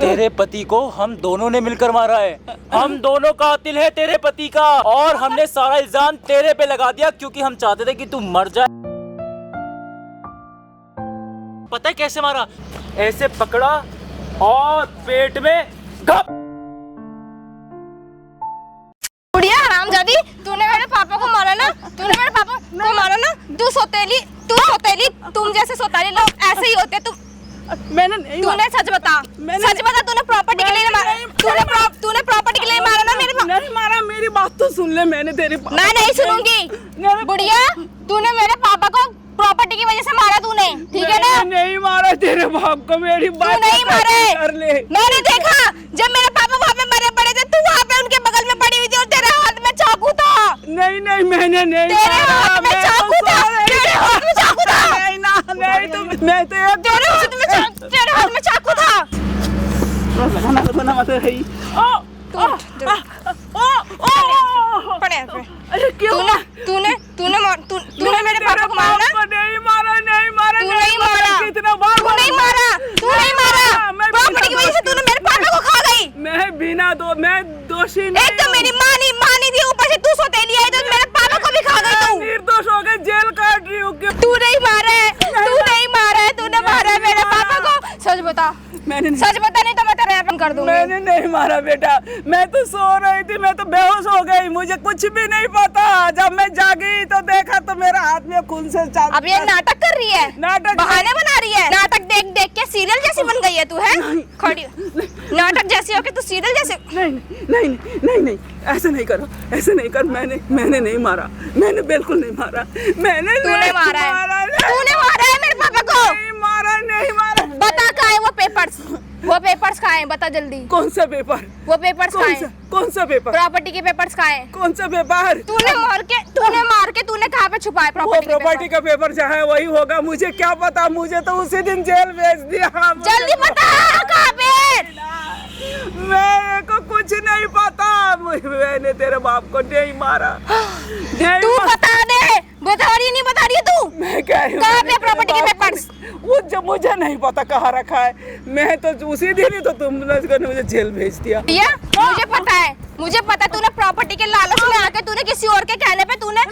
तेरे पति को हम दोनों ने मिलकर मारा है। हम दोनों कातिल है तेरे पति का, और हमने सारा इल्जाम तेरे पे लगा दिया क्योंकि हम चाहते थे कि तू मर जाए। पता है कैसे मारा? ऐसे पकड़ा और पेट में घप। बुढ़िया हरामजादी, तूने मेरे पापा को मारा ना, तूने मेरे पापा को मारा ना। तू सोतेली, तुम जैसे सोताली लोग ऐसे ही होते। मैंने नहीं, तूने सच बता, सच बता, तूने प्रॉपर्टी के लिए मारा? तूने प्रॉपर्टी के लिए मारा ना मेरे पापा? नहीं मारा, मेरी बात तो सुन ले। मैंने तेरे मैं नहीं सुनूंगी। बुढ़िया, तूने मेरे पापा को प्रॉपर्टी की वजह से मारा तूने, ठीक है ना? नहीं मारा तेरे बाप को, मेरी बात तू नहीं मारे। कर ले। मैंने देखा जब मेरे पापा वहाँ पे मरे पड़े थे, तू वहाँ पे उनके बगल में पड़ी हुई थी और तेरे हाथ में चाकू था। नहीं नहीं, मैंने नहीं, तेरे हाथ में चाकू था, तेरे हाथ में चाकू था। नहीं ना, नहीं तो मैं तो तेरे हाथ में चाकू था। बना मत रही। तूने मेरे पापा को मारा ना? नहीं मारा, नहीं मारा, तू नहीं मारा, कितना बार तू नहीं मारा, तू नहीं मारा। प्रॉपर्टी की वजह से तूने मेरे पापा को खा गई। मैं दोषी नहीं। एक तो मेरी माँ नहीं थी, ऊपर से तू सौतेली आई तो मेरे पापा को भी खा गई तू। निर्दोष हो गए, जेल काट रही हूँ। तू नहीं मारा है, तूने मारा है मेरे पापा को। सच बता, सच बता, नहीं तो मैं तेरा रैप कर दूंगी। मैंने नहीं मारा बेटा, मैं तो सो रही थी, मैं तो बेहोश हो गई, मुझे कुछ भी नहीं पता। जब मैं जागी तो देखा तो मेरा हाथ में खून से चाकू। अब ये नाटक कर रही है, नाटक बहाने बना रही है। नाटक देख देख के सीरियल जैसी बन गई है तू, है खड़ी नाटक जैसी हो के तू सीरियल जैसे। नहीं नहीं नहीं नहीं नहीं, ऐसे नहीं करो, ऐसे नहीं कर। मैंने नहीं मारा, मैंने बिल्कुल नहीं मारा। तूने मारा है, तूने मारा है मेरे पापा को। नहीं मारा। बता कहाँ है वो पेपर्स कहाँ हैं? बता जल्दी। कौन सा पेपर? वो पेपर्स कहाँ हैं? कौन सा पेपर? प्रॉपर्टी के पेपर्स कहाँ हैं? कौन सा पेपर? तूने मार के तूने कहाँ पे छुपाया प्रॉपर्टी का पेपर चाहे वही होगा, मुझे क्या पता। मुझे तो उसी दिन जेल भेज दिया। जल्दी बता कहाँ पे? मेरे को कुछ नहीं पता। मैंने तेरे बाप को नहीं मारा। तू बता दे, बता रही है तू? मैं कह रही हूँ कहाँ पे प्रॉपर्टी के पेपर्स? वो जब मुझे नहीं पता कहाँ रखा है, मैं तो उसी दिन ही तो तुम लोगों ने मुझे जेल भेज दिया। मुझे पता है तूने प्रॉपर्टी के लालच में आके तूने किसी और के कहने पे तूने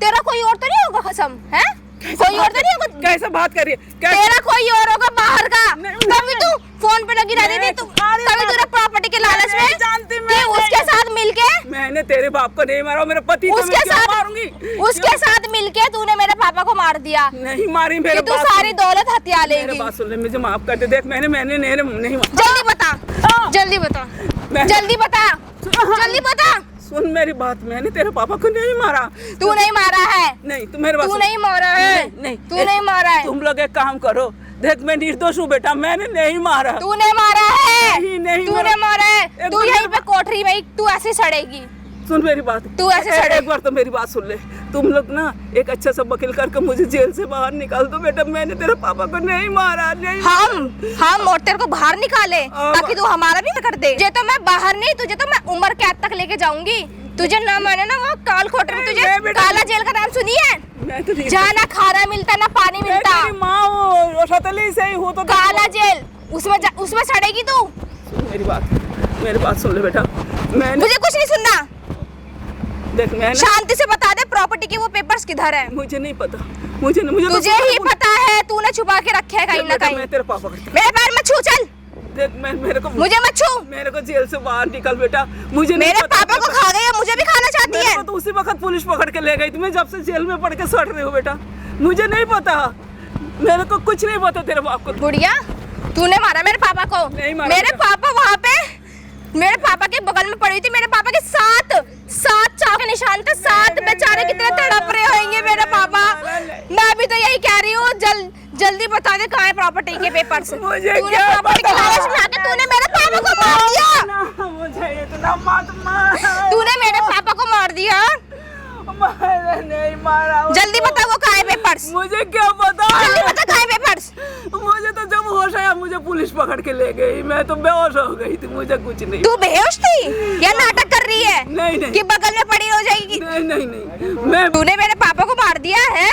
तेरा कोई और तो नहीं होगा कसम है? कोई और तो नहीं होगा? कैसे बात कर रही है? तेरा कोई और होगा बाहर का। कभी तू फोन पे लगी रहती थी, तभी तूने प्रॉपर्टी के लालच में जानती कि उसके साथ मिलके। मैंने तेरे बाप को नहीं मारा, मेरे पति को मैं क्यों मारूंगी? उसके साथ मिलके तूने मेरे पापा को मार दिया। नहीं मारी, मेरे तू सारी दौलत हथिया लेगी। मेरी बात सुन ले, मुझे माफ कर दे। देख मैंने नहीं मारा। जल्दी बता। सुन मेरी बात, मैंने तेरे पापा को नहीं मारा। तू नहीं मारा है? नहीं, तू मेरी बात तू नहीं मारा है? नहीं, तू नहीं मारा है? तुम लोग एक काम करो, देख मैं निर्दोष हूँ बेटा, मैंने नहीं मारा। तूने मारा है? नहीं तूने मारा है? तू यहीं पे कोठरी में तू ऐसे सड़ेगी। सुन मेरी बात, तू ऐसे सड़े। एक बार तो मेरी बात सुन ले। तुम लोग ना एक अच्छा सा वकील करके मुझे जेल से बाहर निकाल दो बेटा। मैंने तेरे पापा को नहीं मारा। नहीं हम और तेरे को बाहर निकाले ताकि तू हमारा भी कर दे। तुझे तो मैं बाहर नहीं, तुझे तो मैं उम्र कैद तक लेके जाऊंगी। तुझे ना मैंने ना वो काल खोटे में तुझे काला जेल का नाम सुनी है? जहाँ ना खाना मिलता ना पानी मिलता। सतली से ही हूँ तो काला जेल, उसमें सड़ेगी तू। मेरी बात सुन ले बेटा। मुझे कुछ नहीं सुनना। देख मैंने शांति से बता दे प्रॉपर्टी के वो पेपर्स किधर है? मुझे नहीं पता। मुझे तुझे ही पता है, तूने छुपा के रखे है कहीं ना कहीं। मैं तेरे पापा को मेरे पैर मत छू, चल। देख मुझे मत छू। मेरे को जेल से बाहर निकल बेटा। मुझे मेरे पापा को खा गई है, मुझे भी खाना चाहती है। तो उसी वक्त पुलिस पकड़ के ले गई थी। मैं जब से जेल में पड़ के सड़ रही हूँ बेटा, मुझे नहीं पता। मेरे को कुछ नहीं पता तेरे बाप को। बुढ़िया, तूने मारा मेरे पापा को? नहीं मारा। मेरे पापा वहाँ पे मेरे पापा के बगल में पड़ी थी। मेरे पापा के सात चाक के निशान थे। 7 बेचारे कितने तड़प रहे होंगे मेरे पापा। मैं भी तो यही कह रही हूँ, जल्दी बता दे कहाँ है प्रॉपर्टी के पेपर्स? मुझे तूने प्रॉपर्टी के लालच में आके तूने मेरे पापा को मार दिया। मुझे इतना मत मार। तूने मेरे पापा को मार दिया। मैंने नहीं मारा। जल्दी बता वो कहाँ है पेपर्स? मुझे क्या पता। जल्दी बता कहाँ है पेपर्स? मुझे तो जब होश आया मुझे पुलिस पकड़ के ले गई। मैं तो बेहोश हो गई थी, मुझे कुछ नहीं। तू बेहोश थी या नाटक कर रही है? नहीं कि बगल में पड़ी हो जाएगी। नहीं। तूने मेरे पापा को मार दिया है?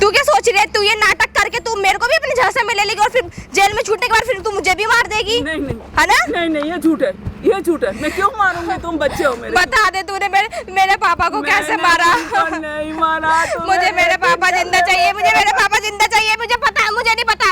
तू क्या सोच रही है? तू ये नाटक करके तू मेरे को भी अपने झांसे में ले लेगी और फिर जेल में छूटने के बाद फिर तू मुझे भी मार देगी। नहीं है ना? नहीं, ये झूठ है, ये झूठ है। मैं क्यों मारूंगी? तुम बच्चे हो मेरे। बता दे तूने मेरे पापा को कैसे मारा? नहीं मारा। मुझे मेरे पापा जिंदा चाहिए, मुझे मेरे पापा जिंदा चाहिए। मुझे पता, मुझे नहीं पता,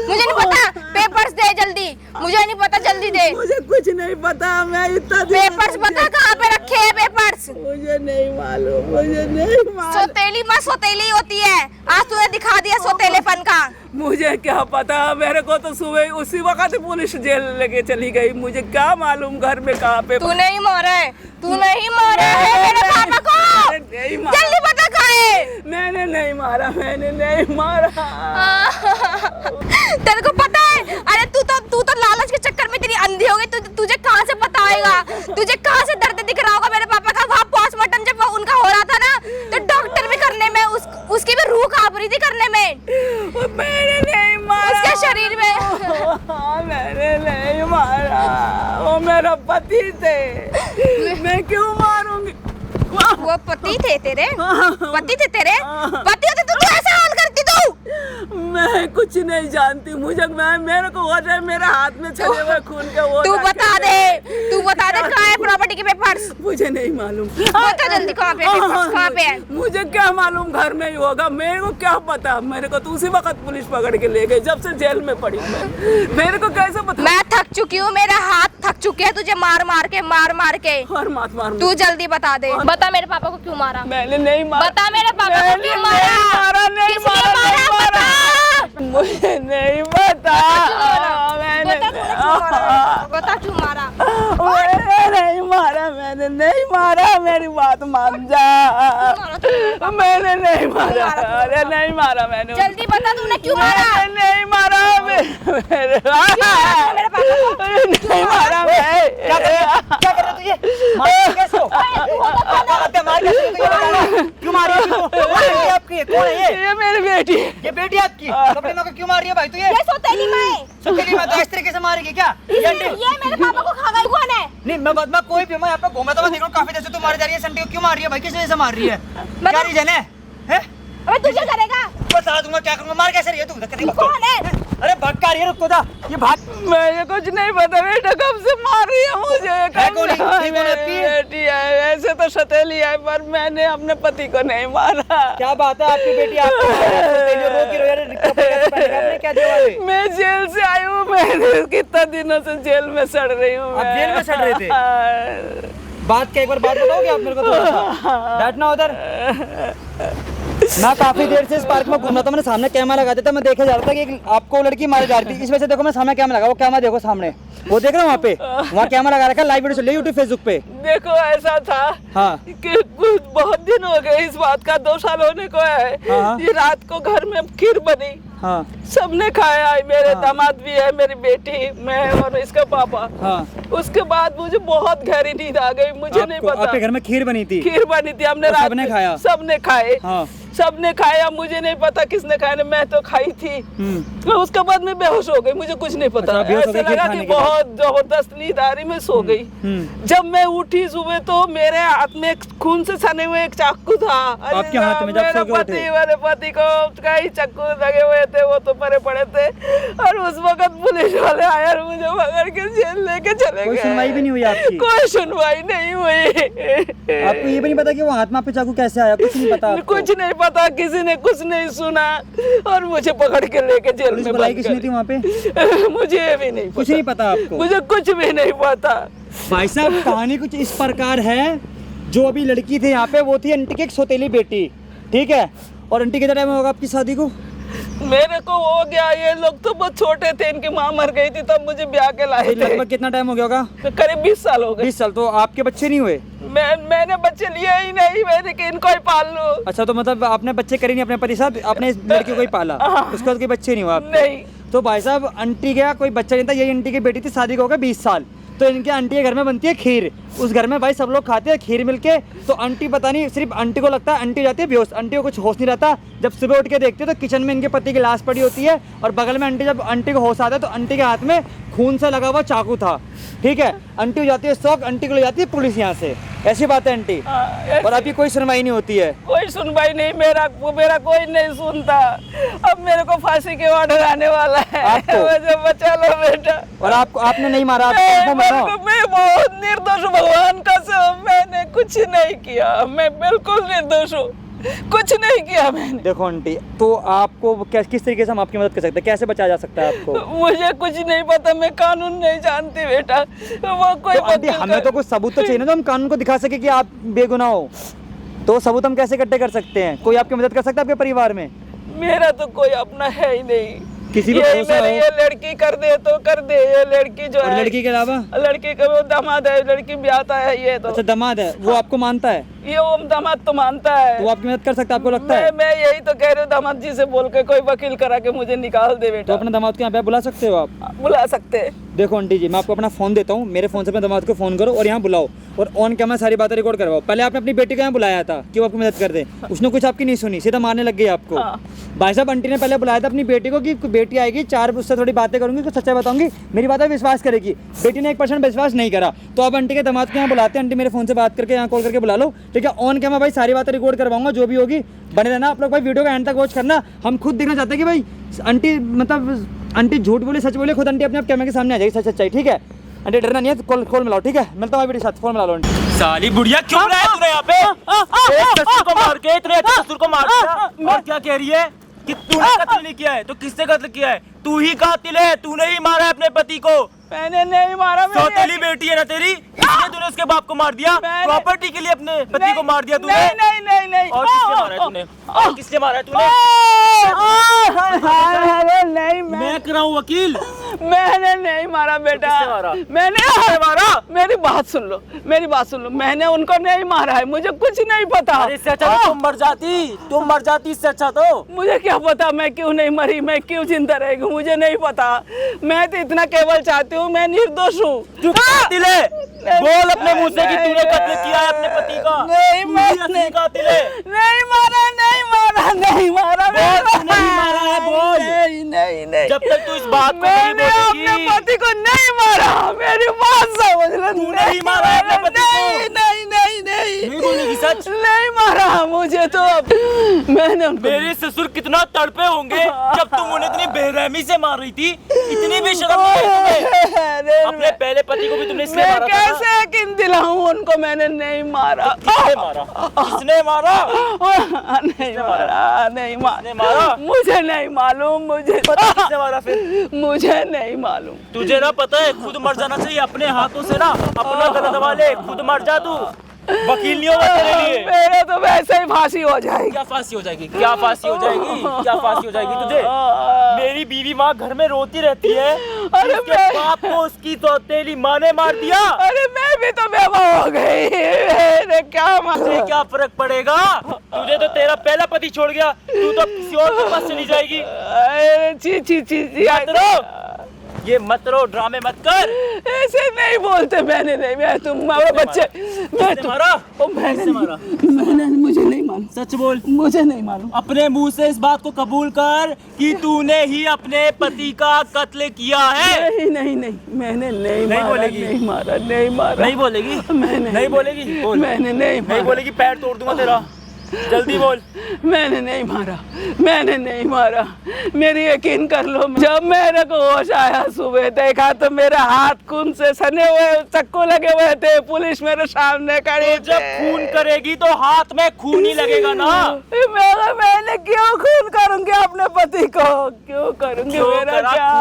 मुझे नहीं पता। पेपर्स दे जल्दी, मुझे नहीं पता, जल्दी दे। मुझे कुछ नहीं पता, मैं इतना पेपर्स बता कहाँ पे रखे हैं पेपर्स? मुझे नहीं मालूम, मुझे नहीं मालूम। सोतेली माँ सोतेली होती है, आज तूने दिखा दिया सोतेलेपन का। मुझे क्या पता, मेरे को तो सुबह उसी वक्त पुलिस जेल लेके चली गई। मुझे क्या मालूम घर में कहाँ पे। तू नहीं मारा है, तू नहीं मारा है मेरे पापा को। नहीं मारा, जल्दी बता कहाँ है? मैंने नहीं मारा, मैंने नहीं मारा। तेरे को पता है? अरे तू तो लालच के चक्कर में तेरी अंधी हो गई। तुझे कहाँ से पता आएगा? तुझे कहाँ से दर्द दिख रहा होगा मेरे पापा का? वहाँ पोस्टमार्टम जब उनका हो रहा था ना, तो डॉक्टर भी करने में उसकी भी रूह कांप रही थी करने में। मैंने नहीं मारा उसके शरीर में। मैंने नहीं मारा, वो मेरा पति थे। मैं क्यों मारूंगी? वो पति थे तेरे? पति थे तेरे? पति होते तो तू ऐसा हाल करती तू? मैं कुछ नहीं जानती। मेरे को हो जाए, मेरे हाथ में चले हुए खून के वो। तू बता दे कहाँ है प्रॉपर्टी के पेपर्स? मुझे नहीं मालूम। बता जल्दी कहाँ पे पेपर्स, कहाँ पे है? मुझे क्या मालूम, घर में ही होगा। मेरे को क्या पता, मेरे को तो उसी वक्त पुलिस पकड़ के ले गई जब से जेल में पड़ी मैं। मेरे को कैसे पता? मैं थक चुकी हूँ, मेरा हाथ थक चुके हैं तुझे मार मार के। और मार तू जल्दी बता दे, बता मेरे पापा को क्यों मारा? मैंने नहीं मारा। बता मेरे पापा को क्यों मारा? नहीं किसने मारा? बता। मुझे नहीं पता। बता क्यों मारा? मैंने नहीं मारा, मैंने नहीं मारा। मेरी बात मान जा। मैंने नहीं मारा। अरे नहीं मारा मैंने। जल्दी बता तूने क्यों मारा? नहीं मारा मेरे पापा को? नहीं मारा मैं। क्या कर रहे हो ये? मार कैसे हो? मार कैसे हो? क्यों मारी है? आपकी कौन है ये मेरी बेटी है। ये बेटी आपकी? अपने माँ को क्यों मार रही है भाई? तू ये सोतेली माँ है। सोतेली माँ तो इस तरीके से मारेगी क्या? ये मेरे पापा को खा गई कौन है? नहीं मैं बदमा कोई भी, मैं यहाँ पे घूमा तो मैं देख रहा हूँ काफी देर से तू मारी जा रही है। संटी को क्यों मार रही है भाई? किस वजह से मार रही है? क्या रीजन है? अबे तू क्या करेगा? बता दूंगा क्या करूंगा। मार कैसे रही है तू? कौन है? अरे भाग का रही है, रुको जा। ये भाग। मैं कुछ नहीं पता, बेटा कब से मार रही है मुझे। बेटी है, ऐसे तो सतेली है, पर मैंने अपने पति को नहीं मारा। क्या बात है, आपकी बेटी आपको क्या जवाब? मैं जेल से आई हूँ, मैं कितना दिनों से जेल में सड़ रही हूँ। आप जेल में सड़ रहे थे? बात क्या, एक बार बात बताओगे आप मेरे को? थोड़ा सा बैठना उधर। मैं काफी देर से इस पार्क में घूम रहा था, मैंने सामने कैमरा लगा दिया था। मैं देखे जा रहा था कि आपको लड़की मारी जा रही थी। इस वजह से देखो मैं सामने कैमरा लगा, वो कैमरा देखो सामने, वो देख रहे हो वहाँ पे, वहाँ कैमरा लगा रखा है। लाइव वीडियो चल रही है यूट्यूब फेसबुक पे। देखो ऐसा था हाँ कि कुछ बहुत दिन हो गए इस बात का, 2 साल होने को है। हाँ। ये रात को घर में खीर बनी, हाँ सबने खाया। मेरे दामाद भी है, मेरी बेटी, मैं और इसका पापा। हाँ। उसके बाद मुझे बहुत गहरी नींद आ गई। मुझे नहीं पता। आपके घर में खीर बनी थी? खीर बनी थी, हमने रात सबने खाया? सबने खाए। हाँ। सबने खाया, मुझे नहीं पता किसने खाया। मैं तो खाई थी। तो उसके बाद मैं बेहोश हो गई, मुझे कुछ नहीं पता। ऐसे लगा कि बहुत जबरदस्त नींद आ रही, मैं सो गई। जब मैं उठी सुबह तो मेरे हाथ में खून से सने हुए एक चाकू था। आपके हाथ में? जब सो के उठे? मेरे पति को कई चाकू लगे हुए थे, वो तो परे पड़े थे। और उस वक्त पुलिस वाले आए और मुझे पकड़ के जेल लेके चले गए। कोई सुनवाई भी नहीं हुई आपकी? कोई सुनवाई नहीं हुई। आपको ये भी नहीं पता कि वो हाथ में पे चाकू कैसे आया? कुछ नहीं पता आपको? कुछ नहीं पता, किसी ने कुछ नहीं सुना और मुझे पकड़ के लेके जेल में बुलाई किसने थी वहाँ पे? मुझे भी नहीं पता। कुछ नहीं पता आपको? मुझे कुछ भी नहीं पता। भाई साहब कहानी कुछ इस प्रकार है, जो अभी लड़की थी यहाँ पे, वो थी आंटी की एक सौतेली बेटी, ठीक है? और आंटी कितना टाइम होगा आपकी शादी को? मेरे को हो गया, ये लोग तो बहुत छोटे थे, इनकी माँ मर गई थी तब मुझे ब्याह के लाए थे। लगभग कितना टाइम हो गया होगा? करीब 20 साल हो गए। 20 साल। तो आपके बच्चे नहीं हुए? मैंने बच्चे लिए ही नहीं, मैंने कि इनको ही पाल लूं। अच्छा, तो मतलब आपने बच्चे करे नहीं अपने पति साथ, अपने इस लड़की को ही पाला, उसके बाद कोई बच्चे नहीं हुआ आपके? नहीं। तो भाई साहब आंटी का कोई बच्चा नहीं था, यही आंटी की बेटी थी, शादी को हो गया 20 साल। तो इनके आंटी के घर में बनती है खीर, उस घर में भाई सब लोग खाते हैं खीर मिलके। तो आंटी पता नहीं, सिर्फ आंटी को लगता है आंटी हो जाती है बेहोश, आंटी को कुछ होश नहीं रहता। जब सुबह उठ के देखते हैं तो किचन में इनके पति की लाश पड़ी होती है और बगल में आंटी, जब आंटी को होश आता है तो आंटी के हाथ में खून से लगा हुआ चाकू था, ठीक है? आंटी हो जाती है शौक, आंटी को ले जाती है पुलिस यहाँ से। ऐसी बात है आंटी? और आपकी कोई सुनवाई नहीं होती है? कोई सुनवाई नहीं, मेरा कोई नहीं सुनता। अब मेरे को फांसी के ऑर्डर आने वाला है। आपको? मुझे बचा लो बेटा। और आपने नहीं मारा? मैं बहुत निर्दोष हूँ, भगवान कसम, मैंने कुछ नहीं किया, मैं बिल्कुल निर्दोष हूँ, कुछ नहीं किया मैंने। देखो आंटी, तो आपको किस तरीके से हम आपकी मदद कर सकते हैं? कैसे बचाया जा सकता है आपको? मुझे कुछ नहीं पता, मैं कानून नहीं जानती बेटा। वो कोई तो आंटी, हमें तो कुछ सबूत तो चाहिए ना, तो हम कानून को दिखा सके कि आप बेगुनाह हो। तो सबूत हम कैसे इकट्ठे कर सकते हैं? कोई आपकी मदद कर सकता है आपके परिवार में? मेरा तो कोई अपना है ही नहीं। किसी को ये लड़की कर दे तो कर दे, ये लड़की जो है। लड़की के अलावा? लड़की का वो दामाद है, लड़की ब्याहता है ये तो। अच्छा, दामाद है, वो आपको मानता है? ये वो दामाद तो मानता है। तो वो आपकी मदद कर सकता है, आपको लगता है? मैं यही तो कह रही हूँ, दामाद जी से बोल के कोई वकील करा के मुझे निकाल दे बेटा। तो अपने दामाद को यहाँ पे बुला सकते हो आप? बुला सकते हैं। देखो आंटी जी, मैं आपको अपना फ़ोन देता हूँ, मेरे फ़ोन से अपने दामाद को फ़ोन करो और यहाँ बुलाओ और ऑन कैमरा सारी बातें रिकॉर्ड करवाओ। पहले आपने अपनी बेटी को यहाँ बुलाया था कि वो आपकी मदद कर दे, उसने कुछ आपकी नहीं सुनी, सीधा मारने लग गई आपको। भाई साहब, आंटी ने पहले बुलाया था अपनी बेटी को कि बेटी आएगी, 4 उससे थोड़ी बातें करूंगी, कुछ सच्चाई बताऊंगी, मेरी बात पर विश्वास करेगी। बेटी ने 1% विश्वास नहीं करा, तो अब आंटी के दामाद को यहाँ बुलाते हैं। आंटी मेरे फ़ोन से बात करके यहाँ कॉल करके बुला लो, ठीक है? ऑन कैमरा भाई सारी बातें रिकॉर्ड करवाऊंगा, जो भी होगी। बने रहना आप लोग भाई, वीडियो का एंड तक वॉच करना। हम खुद देखना चाहते हैं कि भाई आंटी मतलब आंटी झूठ बोले सच बोले, खुद आंटी अपने आप कैमरे के सामने आ जाएगी सच सच्चाई, ठीक है? आंटी डरना नहीं है, कॉल मिलाओ, ठीक है? मिलता हूँ मेरे साथ, फोन मिला लो आंटी। साली बुढ़िया, क्यों लाया तूने यहाँ पे? एक ससुर को मार के इतने अच्छे ससुर को मार दिया, और क्या कह रही है कि तूने कत्ल नहीं किया है? तो किसने कत्ल किया है? तू ही कातिल है, तूने ही मारा है अपने पति को। मैंने नहीं मारा। सौतेली बेटी है ना तेरी, इसलिए तूने उसके बाप को मार दिया, प्रॉपर्टी के लिए अपने पति को मार दिया तूने। नहीं। और किसने मारा है तूने? और किसने मारा है तूने? नहीं, मैं कराऊं वकील? मैंने नहीं मारा बेटा। किसने मारा? मैंने मारा। मेरी बात सुन लो, मैंने उनको नहीं मारा है, मुझे कुछ नहीं पता। अरे इससे अच्छा तो तुम मर जाती इससे अच्छा तो। मुझे क्या पता मैं क्यों नहीं मरी, मैं क्यों जिंदा रहेगी, मुझे नहीं पता। मैं तो इतना केवल चाहती हूँ, मैं निर्दोष हूँ। कातिल है, बोल अपने मुंह से कि तूने कत्ल किया है अपने पति का। नहीं, कातिल है। नहीं मारा। नहीं मारा है, बोल। नहीं। जब तक तू इस बात को नहीं मैंने अपने बोलेगी। पति को नहीं मारा, मेरी बात समझ लो। तूने ही मारा है अपने पति को। नहीं बोलेगी सच? नहीं मारा मुझे तो। मैंने मेरे ससुर कितना तड़पे होंगे जब तुम उन्हें इतनी बेरहमी से मार रही थी। इतनी भी शर्म नहीं है तुम्हें? अपने पहले पति को भी तुमने इसलिए मारा था ना? कैसे यकीन दिलाऊं उनको मैंने नहीं मारा? किसने मारा? नहीं मारा। मुझे नहीं मालूम, मुझे पता किसने मारा फिर? मुझे नहीं मालूम। तुझे ना पता है, खुद मर जाना चाहिए अपने हाथों से ना। अपना गला दबा ले, खुद मर जा तू। वकील नहीं होगा तेरे लिए। मेरे तो वैसे ही फांसी हो जाएगी। क्या फांसी हो जाएगी? क्या फांसी हो जाएगी तुझे? मेरी बीवी माँ घर में रोती रहती है, अरे उसके बाप को उसकी सौतेली माँ ने मार दिया। अरे मैं भी तो बेवा हो गई, मेरे क्या फर्क पड़ेगा? तुझे तो तेरा पहला पति छोड़ गया, तू तो किसी और के पास चली जाएगी। ये मत रो, ड्रामे मत कर। ऐसे नहीं बोलते। मैंने नहीं, मैं तुम बच्चे मैंने मुझे नहीं मालूम। सच बोल, मुझे नहीं मालूम। अपने मुंह से इस बात को कबूल कर कि तूने ही अपने पति का कत्ल किया है। नहीं मैंने नहीं बोलेगी? नहीं मारा। नहीं बोलेगी? नहीं बोलेगी? बोल। मैंने नहीं बोलेगी, पैर तोड़ दूंगा तेरा। जल्दी बोल। मैंने नहीं मारा। मेरी यकीन कर लो, जब मेरे को होश आया सुबह देखा तो मेरे हाथ खून से सने हुए, चक्कू लगे हुए थे, पुलिस मेरे सामने खड़ी। तो जब खून करेगी तो हाथ में खून ही लगेगा ना। मैंने क्यों खून करूंगी अपने पति को? क्यों करूंगी? मेरा क्या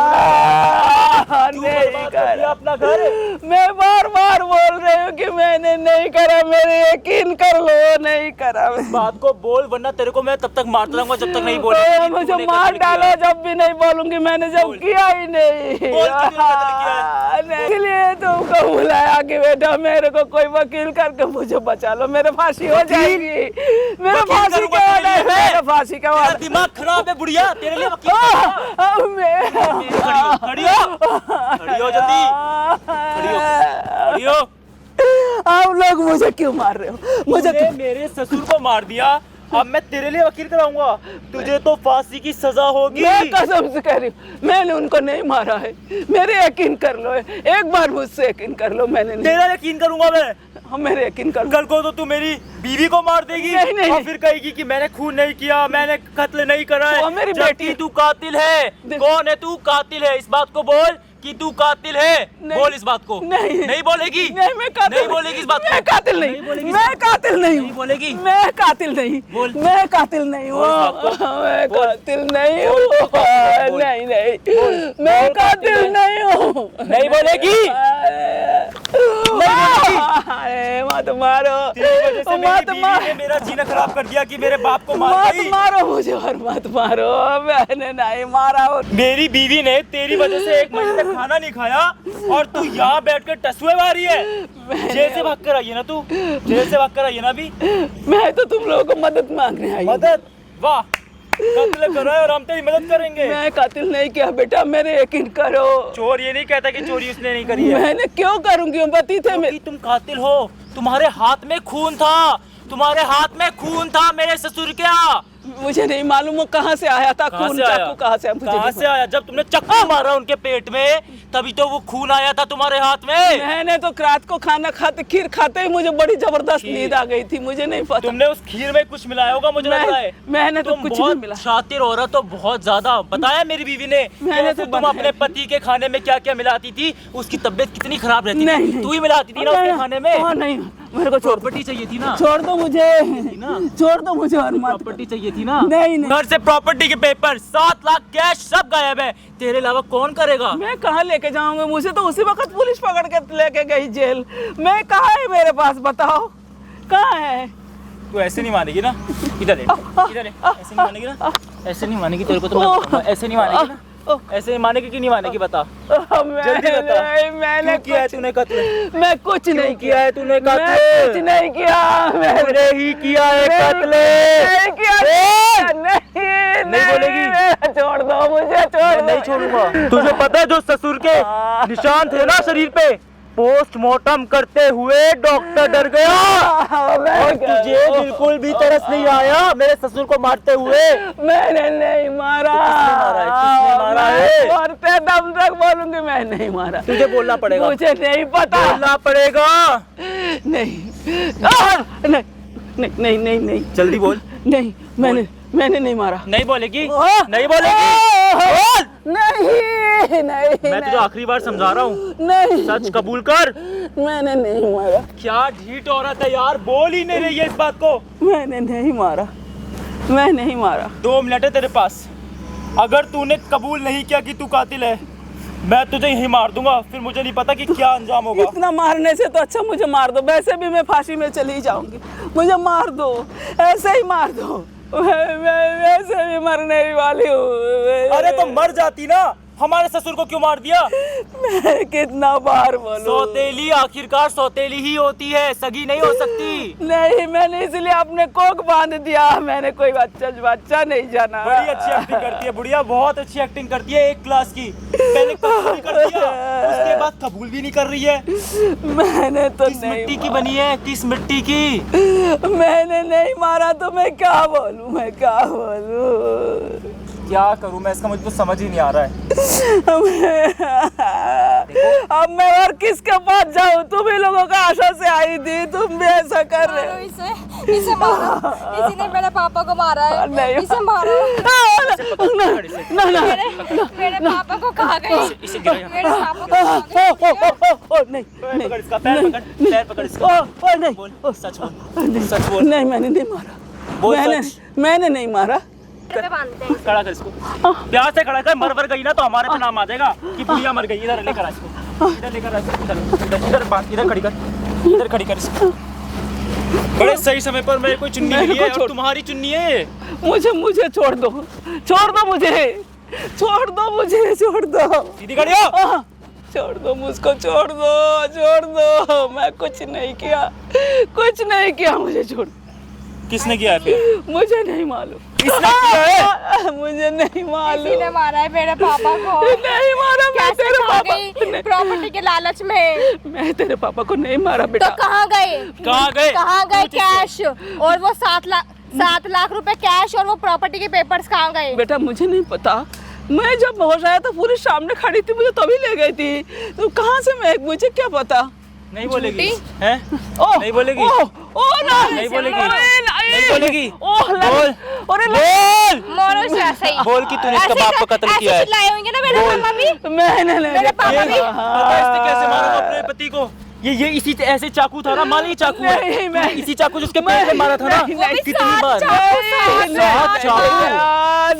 नहीं करा अपना घर। मैं बार बोल रही हूँ कि मैंने नहीं करा, मेरे यकीन कर लो, नहीं करा। बात को बोल, वरना तेरे को मैं तब तक मारता रहूंगा जब तक नहीं बोलेगी। मुझे मार डालो जब भी नहीं बोलूंगी। मैंने जब किया ही नहीं। इसलिए तुमको बुलाया कि बेटा मेरे को कोई वकील करके मुझे बचा लो, मेरे फांसी हो जाएगी। मेरे फांसी का वादा है, मेरे फांसी का वादा। दिमाग खराब है बुढ़िया, तेरे लिए वकील। खड़ी हो जल्दी, खड़ी हो। आप लोग मुझे क्यों मार रहे हो? मुझे मेरे ससुर को मार दिया, अब मैं तेरे लिए वकील कराऊंगा। तुझे तो फांसी की सजा होगी। मैं कसम से कह रही हूँ, मैंने उनको नहीं मारा है। मेरे यकीन कर लो, एक बार मुझसे यकीन कर लो। मैंने तेरा यकीन करूंगा मैं। मेरे यकीन कर। कल को तो तू मेरी बीवी को मार देगी नहीं, नहीं, और नहीं। फिर कहेगी कि मैंने खून नहीं किया, मैंने कत्ल नहीं करा है। वो मेरी जबकि बेटी- तू कातिल है। कौन है तू? कातिल है। इस बात को बोल कि तू कातिल है। नहीं। बोल इस बात को। नहीं। नहीं बोलेगी? नहीं, मैं कातिल नहीं बोलेगी इस बात को? मैं कातिल नहीं नहीं, बोलेगी इस मैं बात को? कातिल नहीं नहीं बोलेगी? मैं कातिल नहीं, बोल। मैं कातिल नहीं हूँ, बोल इस बात को। मैं बोल। कातिल नहीं बोल, हूँ, बोल। नहीं नहीं, मैं कातिल नहीं हूँ। नहीं बोलेगी? अरे मत मारो, तेरी वजह से मेरी मत बीवी मारो, ने मेरा जीना खराब कर दिया कि मेरे बाप को मार मत गई। मारो मुझे और मत मारो, मैंने नहीं मारा। मेरी बीवी ने तेरी वजह से 1 महीने तक खाना नहीं खाया और तू यहाँ बैठकर टसुए मारी है। जेल से भाग कर आई है ना तू? जेल से भाग कर आई है ना अभी? मैं तो तुम लोगों को मदद मांगने आई हूँ। मदद? वाह, कत्ल करो और हम तेरी मदद करेंगे। मैं कातिल नहीं किया बेटा, मेरे यकीन करो। चोर ये नहीं कहता कि चोरी उसने नहीं करी है। मैंने क्यों करूंगी, पति थे मेरे। क्योंकि तुम कातिल हो। तुम्हारे हाथ में खून था, तुम्हारे हाथ में खून था मेरे ससुर क्या। मुझे नहीं मालूम वो कहाँ से आया था कहाँ खून, से आया? चाकू कहाँ से आया, मुझे कहाँ नहीं से आया? जब तुमने चक्कू मारा उनके पेट में तभी तो वो खून आया था तुम्हारे हाथ में। मैंने तो रात को खाना खाते, खीर खाते ही मुझे बड़ी जबरदस्त खीर? नींद आ गई थी, मुझे नहीं पता। तुमने उस खीर में कुछ मिलाया होगा मुझे लग रहा है। मैंने तो तुम कुछ नहीं बहुत मिला। शातिर औरत हो, बहुत ज्यादा। बताया मेरी बीवी ने मैंने कैसे तो तुम बनाया। अपने पति के खाने में क्या क्या मिलाती थी। उसकी तबीयत कितनी खराब रहती नहीं, थी। तू ही मिलाती थी ना उसके खाने में। हाँ, नहीं, मेरे को छोड़, प्रॉपर्टी चाहिए थी ना? छोड़ दो मुझे, ना? छोड़ दो मुझे और मत। प्रॉपर्टी चाहिए थी ना? नहीं, नहीं। घर से प्रॉपर्टी के पेपर, 7 लाख कैश सब गायब है। तेरे अलावा कौन करेगा? मैं कहाँ लेके जाऊंगा? मुझे तो उसी वक्त पुलिस पकड़ के लेके गई जेल। मैं कहाँ है मेरे पास, बताओ कहाँ है? तू ऐसे नहीं मानेगी ना? इधर है, इधर है। ऐसे नहीं मानेगी ना? ऐसे नहीं मानेगी तेरे को तो मैं बताऊंगा। ऐसे नहीं मानेगी ना? ऐसे नहीं मानेगी कि नहीं मानेगी बता। जल्दी बता। मैंने क्यों किया है तूने कत्ल? मैं कुछ नहीं किया है तूने कत्ल? मैं कुछ नहीं किया, मैंने ही किया है कत्ल। नहीं किया, नहीं बोलेगी? छोड़ दो मुझे, छोड़ मैं दो। नहीं छोड़ूंगा। तुझे पता है जो ससुर के निशान थे ना शरीर पे, पोस्टमार्टम करते हुए डॉक्टर डर गया और तुझे बिल्कुल भी तरस नहीं आया मेरे ससुर को मारते हुए। मैंने नहीं मारा। किसने मारा है? मरते दम तक बोलूंगी मैं नहीं मारा। तुझे बोलना पड़ेगा। मुझे नहीं पता। बोलना पड़ेगा। नहीं, नहीं, नहीं, नहीं, नहीं, जल्दी बोल। नहीं, मैंने नहीं मारा। नहीं बोलेगी? ओह! नहीं बोलेगी? बोल। नहीं, नहीं, मैं तुझे आखिरी बार समझा रहा हूँ, नहीं, सच कबूल कर। मैंने नहीं मारा। क्या ढीठ औरत है यार, बोल ही नहीं रही है इस बात को। मैंने नहीं मारा, मैं नहीं मारा। 2 मिनट है तेरे पास। अगर तूने कबूल नहीं किया कि तू कातिल है, मैं तुझे यहीं मार दूंगा। फिर मुझे नहीं पता कि क्या अंजाम होगा। इतना मारने से तो अच्छा मुझे मार दो। वैसे भी मैं फांसी में चली जाऊंगी, मुझे मार दो, ऐसे ही मार दो। मैं वैसे भी मरने ही वाली हूँ। अरे तो मर जाती ना, हमारे ससुर को क्यों मार दिया? मैं कितना बार बोलूं? सौतेली आखिरकार सौतेली ही होती है, सगी नहीं हो सकती। नहीं, मैंने इसलिए अपने कोक बांध दिया। मैंने कोई बच्चा नहीं जाना। बड़ी अच्छी एक्टिंग करती है बुढ़िया, बहुत अच्छी एक्टिंग करती है। 1 क्लास की। पहले कबूल नहीं कर दिया, उसके बाद कबूल भी नहीं कर रही है। मैंने तो किस नहीं मिट्टी की बनी है? किस मिट्टी की? मैंने नहीं मारा तो मैं क्या बोलूं, मैं क्या बोलूं? क्या करूं मैं इसका, मुझे तो समझ ही नहीं आ रहा है। अब मैं और किसके पास जाऊं? तुम ही लोगों का आशा से आई थी, तुम भी ऐसा कर रहे हो। इसे मारो, इसी ने मेरे पापा को मारा है। नहीं। इसे मारो। ना, ना, मेरे पापा को कहा गए? इसे गिरा। मेरे पापा को कहा गए? नहीं, पैर पकड़ इसका, पैर पकड़ इसका। नहीं, बोल, सच बोल, सच बोल। नहीं, मैंने नहीं मारा। बोल सच। मैंने नहीं मारा। पे बांधते हैं। खड़ा कर इसको, प्यार से खड़ा कर। मर गई ना तो हमारे पे नाम आ जाएगा कि बुढ़िया मर गई। इधर लेकर आ इसको, इधर लेकर आ इसको। इधर बांध, इधर खड़ी कर, इधर खड़ी कर इसको। बड़े सही समय पर मेरे को चुन्नी मिली है और तुम्हारी चुन्नी है। मुझे छोड़ दो, छोड़ दो मुझे, छोड़ दो मुझे, छोड़ दो। सीधी खड़ी हो। छोड़ दो मुझको, छोड़ दो, छोड़ दो। मैं कुछ नहीं किया, कुछ नहीं किया, मुझे छोड़। किसने किया है फिर? मुझे नहीं मालूम। किसने किया है? मुझे नहीं मालूम। इसी ने मारा है मेरे पापा को। नहीं मारा मैं कैसे तेरे खा पापा। गई प्रॉपर्टी के लालच में? मैं तेरे पापा को नहीं मारा बेटा। तो कहाँ गए? कहाँ गए? कहाँ गए कैश और वो 7 लाख रुपए कैश और वो प्रॉपर्टी के पेपर्स कहाँ गए? बेटा मुझे नहीं पता। मैं जब होश आया तो पूरी सामने खड़ी थी, मुझे तभी ले गई थी। तो कहाँ से मैं, मुझे क्या पता? नहीं बोलेगी झूठी। हैं? ओह, नहीं बोलेगी ओह, ओह, नहीं बोलेगी नहीं बोलेगी ओह, बोल अरे बोल मोरो से ऐसे ही बोल कि तूने इसका ऐसे बाप को कत्ल ऐसे किया है। चिल्लाए होंगे ना मेरे बोल। मामा भी। मैंने मेरे पापा भी। पता है इसने कैसे मारा था अपने पति को? ये इसी ऐसे चाकू था ना, माली चाकू है। नहीं, मैं- तूने इसी चाकू जिसके पेट में मारा था ना, नहीं, नहीं, कितनी सात बार? चाकू, सात चाकू।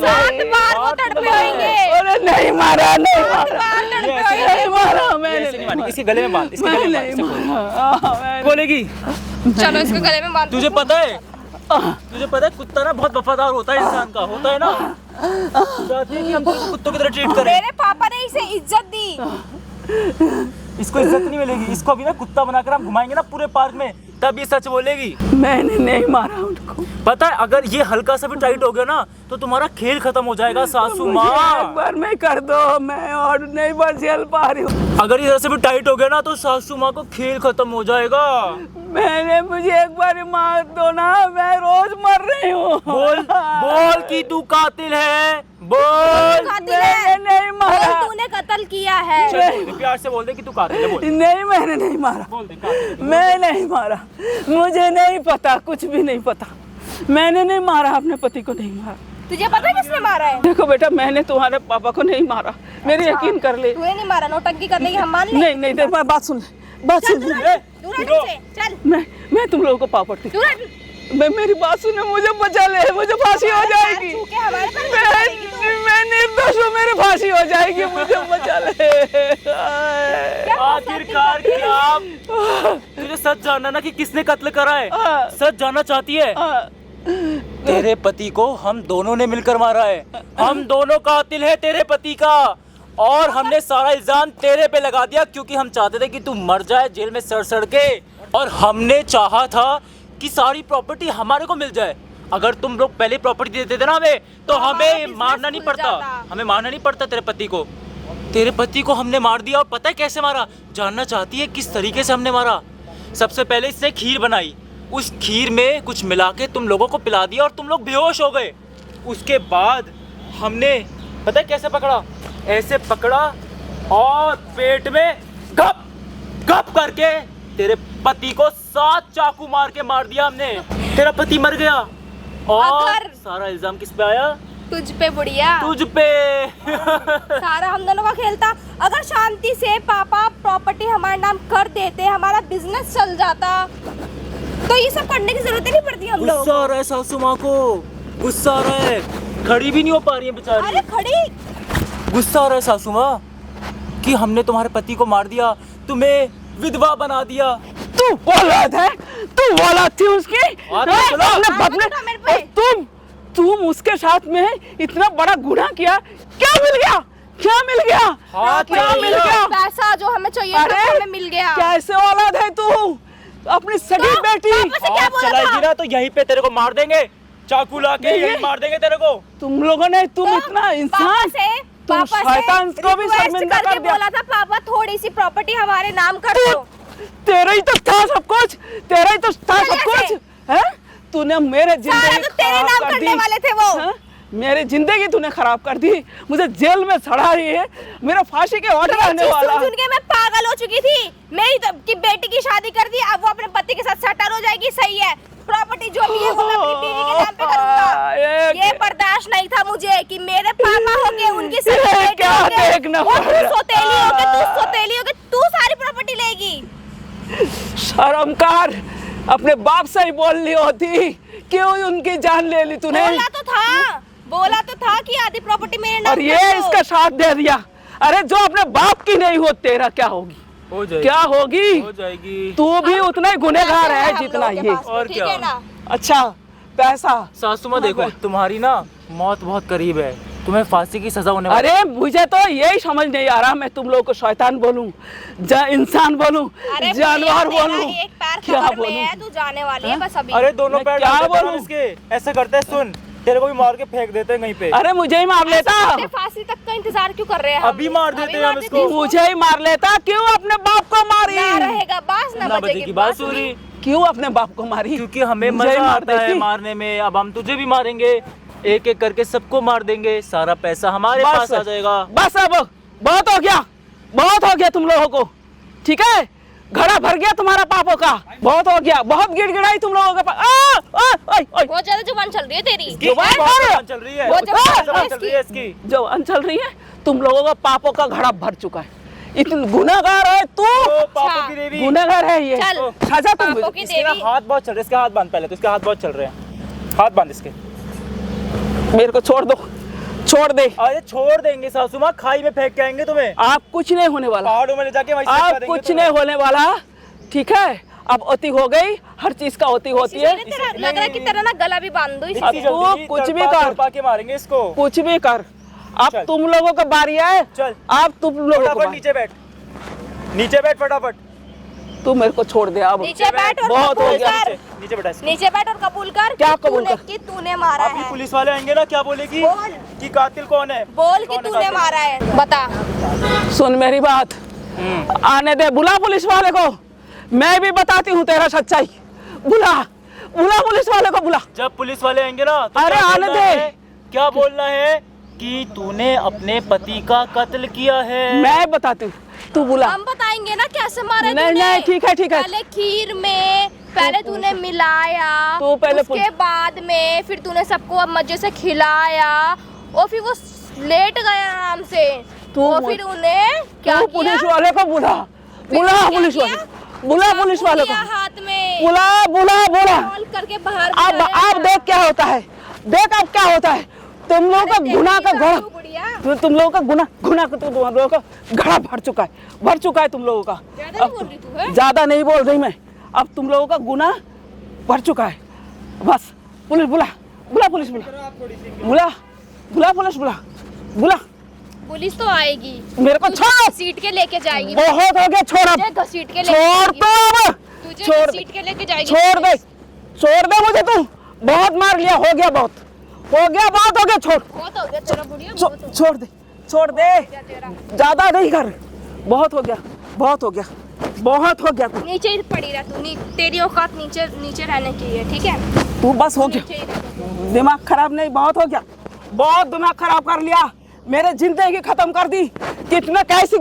7 बार वो तड़पे होंगे। अरे नहीं मारा, नहीं मारा, बार तड़पे ये ऐसे होंगे। नहीं मारा, ये मैंने ऐसे नहीं मारी, इसके गले में बांध, इसके मैं गले में नहीं बांध, इससे मारा, मैंने- बोलेगी। चलो इसको गले में बांध दो। तुझे पता है कुत्ता ना बहुत वफादार होता है इंसान का, होता है ना। चाहती है कि हम तुमको कुत्तों की तरह ट्रीट करें। मेरे पापा ने इसे इज्जत दी। इसको इज्जत नहीं मिलेगी, इसको अभी ना कुत्ता बनाकर हम घुमाएंगे ना पूरे पार्क में, तब ये सच बोलेगी। मैंने नहीं मारा उनको। पता है अगर ये हल्का सा भी टाइट हो गया ना तो तुम्हारा खेल खत्म हो जाएगा सासू मुझे एक माँ। बार में कर दो, मैं और नहीं बच झेल पा रही हूँ। अगर ये से भी टाइट हो गया ना तो सासू माँ को खेल खत्म हो जाएगा। मुझे एक बार मार दो ना, मैं रोज मर रही हूँ। बोल कि तू कातिल है, बोल। कातिल है। मैंने नहीं मारा, बोल तूने कत्ल किया है। चल बोल दे, प्यार से बोल दे कि तू कातिल है, बोल नहीं मैंने नहीं मारा, बोल दे कातिल है। मैं नहीं मारा, मुझे नहीं पता, कुछ भी नहीं पता। मैंने नहीं मारा, अपने पति को नहीं मारा। तुझे पता है किसने मारा है? देखो बेटा, मैंने तुम्हारे पापा को नहीं मारा, मेरी यकीन कर ले। तूने नहीं मारा, नौटंकी करने की हम मान ले। नहीं नहीं, देख बात सुन ले, बात सुन ले। दूर हट मुझसे, चल मैं तुम लोगों को पापड़ती, दूर हट। मेरी बात सुने, मुझे बचा ले, मुझे फांसी हो जाएगी। छू के हमारे पर नहीं करेगी तू। मैं निर्दोष हूँ, मेरी फांसी हो जाएगी, मुझे बचा ले। आखिरकार क्या तुझे सच जानना ना कि किसने कत्ल करा है? सच जानना चाहती है? तेरे पति को हम दोनों ने मिलकर मारा है। हम दोनों कातिल है तेरे पति का, और हमने सारा इल्जाम तेरे पे लगा दिया क्योंकि हम चाहते थे कि तू मर जाए जेल में सड़ सड़ के, और हमने चाहा था कि सारी प्रॉपर्टी हमारे को मिल जाए। अगर तुम लोग पहले प्रॉपर्टी देते थे ना हमें तो हमें मारना नहीं पड़ता, हमें मारना नहीं पड़ता तेरे पति को। तेरे पति को हमने मार दिया, और पता है कैसे मारा? जानना चाहती है किस तरीके से हमने मारा? सबसे पहले इसने खीर बनाई, उस खीर में कुछ मिला के तुम लोगों को पिला दिया और तुम लोग बेहोश हो गए। उसके बाद हमने पता है कैसे पकड़ा? ऐसे पकड़ा और पेट में गप गप करके तेरे पति को 7 चाकू मार के मार दिया हमने। तेरा पति मर गया, और अगर- सारा इल्जाम किस पे आया? तुझ पे बुढ़िया। तुझ पे। सारा हम दोनों का खेल था। अगर शांति से पापा प्रॉपर्टी हमारे नाम कर देते, हमारा बिजनेस चल जाता, तो ये सब करने की जरूरत ही नहीं पड़ती हम लोग। गुस्सा आ रहा है सासू माँ को, गुस्सा आ रहा है, खड़ी भी नहीं हो पा रही है बेचारी। अरे खड़ी। गुस्सा आ रहा है सासू माँ कि हमने तुम्हारे पति को मार दिया, तुम्हें विधवा बना दिया। तू औलाद है, तू औलाद थी उसकी। और हाँ, चलो, अपने बाप ने- उठा मेरे पे। और तुम उसके साथ में इतना बड़ा गुनाह किया, क्या मिल गया? क्या मिल गया? हाँ, क्या क्या मिल गया? पैसा जो हमें चाहिए था अरे, हमें मिल गया। कैसे औलाद है तू? अपनी सगी तो बेटी। पापा से क्या और बोला चलाएगी था? ना तो यहीं पे तेरे को मार देंगे, चाकू ला के नहीं, यहीं मार देंगे तेरे को। तुम लोगों ने, तुम तो इतना पापा इंसान, से तुम शैतान को भी request शर्मिंदा करके कर दिया। बोला था पापा थोड़ी सी प्रॉपर्टी हमारे नाम कर दो। तेरा ही तो था सब कुछ, तेरा ही तो था चल सब कुछ ऐसे। है। तूने मेरे सारा जिंदगी तो तेरे खराब नाम कर करने दी। वाले थे वो। हाँ? मेरी जिंदगी तूने खराब कर दी, मुझे जेल में सड़ा रही है, मेरा फांसी के ऑर्डर आने वाला सुन है। के मैं पागल हो चुकी थी। मेरी की बेटी की शादी कर दी, अब वो अपने पति के साथ सेटल हो जाएगी, सही है। प्रॉपर्टी जो भी है वो मैं अपनी बीवी के नाम पे करूंगा। ये बर्दाश्त नहीं था मुझे कि मेरे पापा हो गए, उनकी सारी ये बेटी क्या हो गए, देखना और पड़ रहा तू सोतेली हो गए, तू सोतेली हो गए, तू सारी प्रॉपर्टी लेगी। शर्म कर, अपने बाप से ही बोल ली होती, क्यों उनकी जान ले ली तूने? बोला तो था कि आधी प्रॉपर्टी मेरे नाम और ये कर दो। इसका साथ दे दिया। अरे जो अपने बाप की नहीं हो, तेरा क्या होगी? हो जाएगी, क्या होगी? हो जाएगी। तू भी उतना ही गुनहगार पैसे है हम जितना लोगों के ये। पास में, और ठीक क्या? है ना? अच्छा, पैसा। सासू माँ देखो, तुम्हारी ना मौत बहुत करीब है, तुम्हें फांसी की सजा होने वाली है। अरे मुझे तो यही समझ नहीं आ रहा, मैं तुम लोगों को शैतान बोलूं, इंसान बोलूं, अरे जानवर भैया, बोलूं, तेरा एक पैर क्या कब्र में बोलूं? है, तू जाने वाली है बस अभी। अरे दोनों मैं पैर क्या डाल देते हैं बोलूं? हम इसके, ऐसे करते हैं, सुन तेरे को भी मार के फेंक देते हैं कहीं पे। अरे मुझे ही मार लेता, ऐसे फांसी तक का इंतजार क्यों कर रहे हैं हम? अभी मार देते हैं हम मार इसको। देते हैं मुझे ही मार लेता, क्यों अपने बाप को मारी? ना रहेगा बास ना ना बजेगी बांसुरी, क्यों अपने बाप को मारी? क्योंकि हमें मुझे ही मजा मार आता है देती। मारने में। अब हम तुझे भी मारेंगे, एक एक करके सबको मार देंगे, सारा पैसा हमारे पास आ जाएगा। बस अब बहुत हो गया, बहुत हो गया तुम लोगों को, ठीक है? घड़ा भर गया तुम्हारा पापों का, बहुत हो गया, बहुत गिड़गिड़ाई तुम लोगों के पास। बहुत ज्यादा जुबान चल रही है तेरी। जुबान चल रही है, बहुत जुबान चल रही है इसकी। जुबान चल रही है, तुम लोगों का पापों का घड़ा भर चुका है। इतनी गुनहगार है तू, पापों की देवी, गुनहगार है ये। चल, सजा तुम पापों की इसके ना देवी। हाथ बहुत चल रहे हैं, इसके हाथ बांध पहले तो, इसके हाथ बहुत चल रहे हैं, हाथ बांध इसके। मेरे को छोड़ दो, छोड़ दे। अरे छोड़ देंगे सासू माँ, खाई में फेंक के आएंगे तुम्हें, आप कुछ नहीं होने वाला, पहाड़ों में ले जाके वहीं से आप फेंका देंगे कुछ तुम्हें। नहीं होने वाला, ठीक है। अब अति हो गई, हर चीज का अति होती है। लग रहा है कि तेरा ना गला भी बांध दो अब तू कुछ भी कर, तड़पा के मारेंगे इसको। कुछ भी कर। अब चल। तुम लोगों का बारी है, चल। अब तुम लोगों को फटाफट बारी। नीचे बैठ, नीचे बैठ फटाफट। तू मेरे को छोड़ दे अब। नीचे बैठ और बहुत हो कबूल गया। कर। नीचे बैठा इसको। नीचे बैठ और कबूल कर। क्या कि कबूल तूने- कर? कि तूने मारा अभी है। पुलिस वाले आएंगे ना, क्या बोलेगी बोल। कि कातिल कौन है, बोल कि कौन है तूने कातिल? मारा है, बता। सुन मेरी बात, आने दे, बुला पुलिस वाले को, मैं भी बताती हूँ तेरा सच्चाई। बुला, बुला पुलिस वाले को बुला। जब पुलिस वाले आएंगे ना तो अरे क्या आने बोलना दे। है? क्या बोलना है कि तूने अपने पति का कत्ल किया है। मैं बताती हूँ, तू बुला। हम बताएंगे ना कैसे मारा है नहीं, तूने। नहीं, ठीक है, ठीक है। पहले खीर में पहले तूने मिलाया, तू पहले उसके बाद में फिर तूने सबको अब मजे से खिलाया और फिर वो लेट गया आराम से। तू और फिर उन्हें क्या तू किया? पुलिस वाले को बुला, बुला क्या पुलिस किया? वाले, बुला पुलिस वाले को, लिया हाथ में बुला बुला बुला। कॉल करके बाहर अब बुलाया। देख क्या होता है, देख अब क्या होता है। तुम लोगों का अरे गुनाह का तेरी घड़ा, सासू गुड़िया। तुम लोगों का गुनाह का तुम लोगों का घड़ा भर चुका है, भर चुका है तुम लोगों का। ज्यादा नहीं बोल रही तू है? ज्यादा नहीं बोल रही मैं, अब तुम लोगों का गुनाह भर चुका है। बस पुलिस बुला, बुला पुलिस बुला, बुला बुला पुलिस बुला, बुला। पुलिस तो आएगी, मेरे को तुझे छोड़, घसीट के लेके जाएगी, बहुत हो गया, छोड़ अब, तुझे घसीट के लेके छोड़ जाएगी। तो अब, तुझे छोड़ दे, घसीट के लेके जाएगी। छोड़ दे, छोड़ दे मुझे, तू बहुत मार लिया, हो गया बहुत, हो गया बहुत हो गया, छोड़, बहुत हो गया तेरा बुढ़िया, बहुत हो गया छोड़ दे, छोड़ दे, तेरा। ज्यादा नहीं कर, बहुत हो गया, बहुत हो गया, बहुत हो गया। नीचे ही पड़ी रह तू, तेरी औकात नीचे नीचे रहने की है, ठीक है? तू बस हो गया, नीचे ही रह। दिमाग खराब नहीं, बहुत हो गया, बहुत दिमाग खराब कर लिया, मेरे जिंदगी खत्म कर दी। कितना कैसी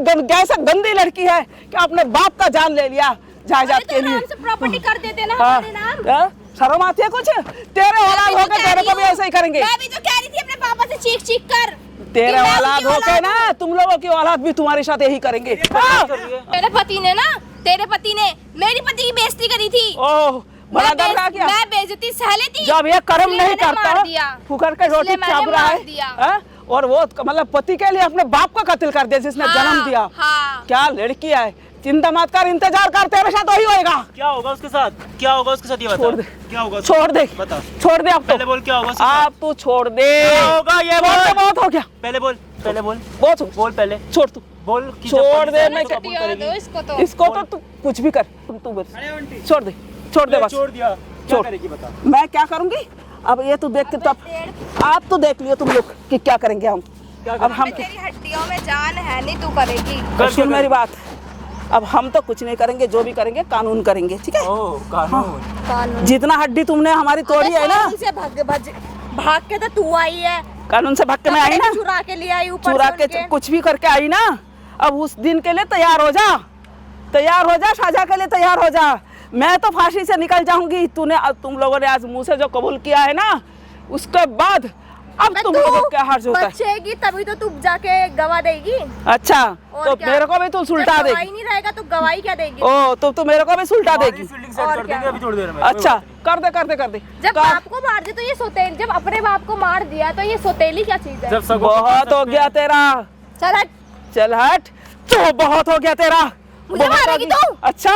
गंदी लड़की है कि अपने बाप का जान ले लिया जायदाद के लिए। प्रॉपर्टी कर देते ना हाँ, हमारे नाम। हाँ, शर्म आती है कुछ? तेरे औलाद होके तेरे को भी ऐसे ही करेंगे। मैं भी तो कह रही थी अपने पापा से चीख चीख कर। तेरे कि मैं औलाद उनकी होके औलाद ना, तुम लोगों की औलाद भी तुम्हारे साथ यही करेंगे। हाँ। मेरे पति ने ना, तेरे पति ने मेरी पति की बेइज्जती करी थी। ओह, बड़ा दर्द आ गया। मैं बेइज्जती सह लेती जब ये कर्म इसलिए नहीं मैंने करता, मार दिया। फुकर के रोटी इसलिए मैंने चाप रहा मार दिया। है, हाँ? और वो मतलब पति के लिए अपने बाप को कत्ल कर दिया जिसने हाँ, जन्म दिया। हाँ। क्या लड़की है, चिंता मत कर, इंतजार कर, तेरे साथ वही होएगा। क्या होगा उसके साथ, क्या होगा उसके साथ, ये बता। छोड़ दे, क्या होगा उसके छोड़ दे, साथ? बता छोड़ दे अब तो। पहले बोल, क्या होगा उसके साथ? आप तू छोड़ दे, क्या होगा ये छोड़ दे, बोल, बहुत हो गया, पहले बोल, पहले बोल, बहुत हो, बोल पहले छोड़ तू, बोल कि छोड़ जब पुलिस दे, आएगी मैं तो कबूल छोड़ करेगी। दो इसको तो। इसको तो तू कुछ भी कर, तू बस छोड़ दे, छोड़ दे बस, छोड़ दिया, क्या छोड़। करेगी बता। मैं क्या करूंगी अब, ये तू देख के तब आप तो देख लियो तुम लोग कि क्या करेंगे हम। अब हम तेरी हड्डियों में जान है नहीं, तू करेगी। कर, सुन कर। मेरी बात, अब हम तो कुछ नहीं करेंगे, जो भी करेंगे कानून करेंगे, ठीक है? ओह कानून। कानून जितना हड्डी तुमने हमारी तोड़ी है ना, कानून से भाग के तो तू आई है, कानून से भाग के मैं आई ना, चुरा के ले आई ऊपर चुरा से के उनके। कुछ भी करके आई ना। अब उस दिन के लिए तैयार हो जा, तैयार हो जा, साझा के लिए तैयार हो जा। मैं तो फांसी से निकल जाऊंगी। तुम लोगों ने आज मुंह से जो कबूल किया है ना, उसके बाद अब तुम लोगों को क्या हर्ज होता है? बचेगी तभी तो तू जाके गवाह देगी। अच्छा, और तो क्या? मेरे को भी तू सुलटा जब देगी। गवाही नहीं रहेगा तो गवाही क्या देगी? ओ तो मेरे को भी सुलटा देगी। फील्डिंग सेट और कर क्या? देंगे अभी थोड़ी देर में। अच्छा, कर दे कर दे कर दे। जब कर। बाप को मार दे तो ये सोतेली, जब अपने बाप को मार दिया तो ये सोतेली क्या चीज है? जब सब बहुत हो गया तेरा, चल हट। चल हट, तो बहुत हो गया तेरा। मुझे बहुत मारेगी हो गया। तू? अच्छा,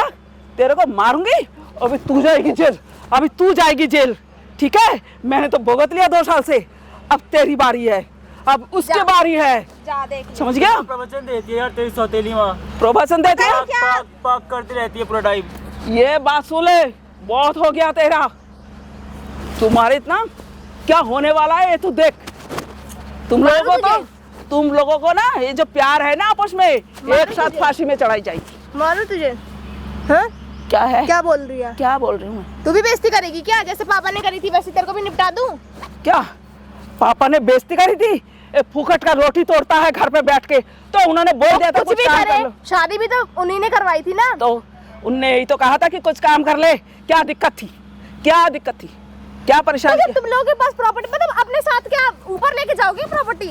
तेरे को मारूंगी, अभी तू जाएगी जेल, अभी तू जाएगी जेल, ठीक है? मैंने तो भुगत लिया 2 साल से, अब तेरी बारी है, अब उसकी जा। बारी है, जा देख ले। समझ गया? प्रवचन देती है यार तेरी सौतेली माँ, प्रवचन देते हैं? पाक पाक पाक करती रहती है पूरा टाइम। ये बात सुन ले, बहुत हो गया तेरा, तुम्हारे इतना क्या होने वाला है ये तू देख। तुम लोगों को ना ये जो प्यार है ना आपस में, एक साथ तुझे। फांसी में चढ़ाई जाएगी। मारू तुझे? हाँ? क्या है, क्या बोल रही है? क्या बोल रही हूँ मैं? तू भी बेइज्जती करेगी क्या? जैसे पापा ने करी थी वैसे तेरे को भी निपटा दूं? क्या पापा ने बेइज्जती करी थी? फूकट का रोटी तोड़ता है घर पे बैठ के, तो उन्होंने बोल दिया था कुछ भी काम कर करे, लो। शादी भी तो उन्हीं ने करवाई थी ना। तो उनने यही तो कहा था कि कुछ काम कर ले। क्या दिक्कत थी, क्या दिक्कत थी, क्या परेशानी तो तुम लोगों के पास प्रॉपर्टी मतलब अपने साथ क्या ऊपर लेके जाओगे प्रॉपर्टी?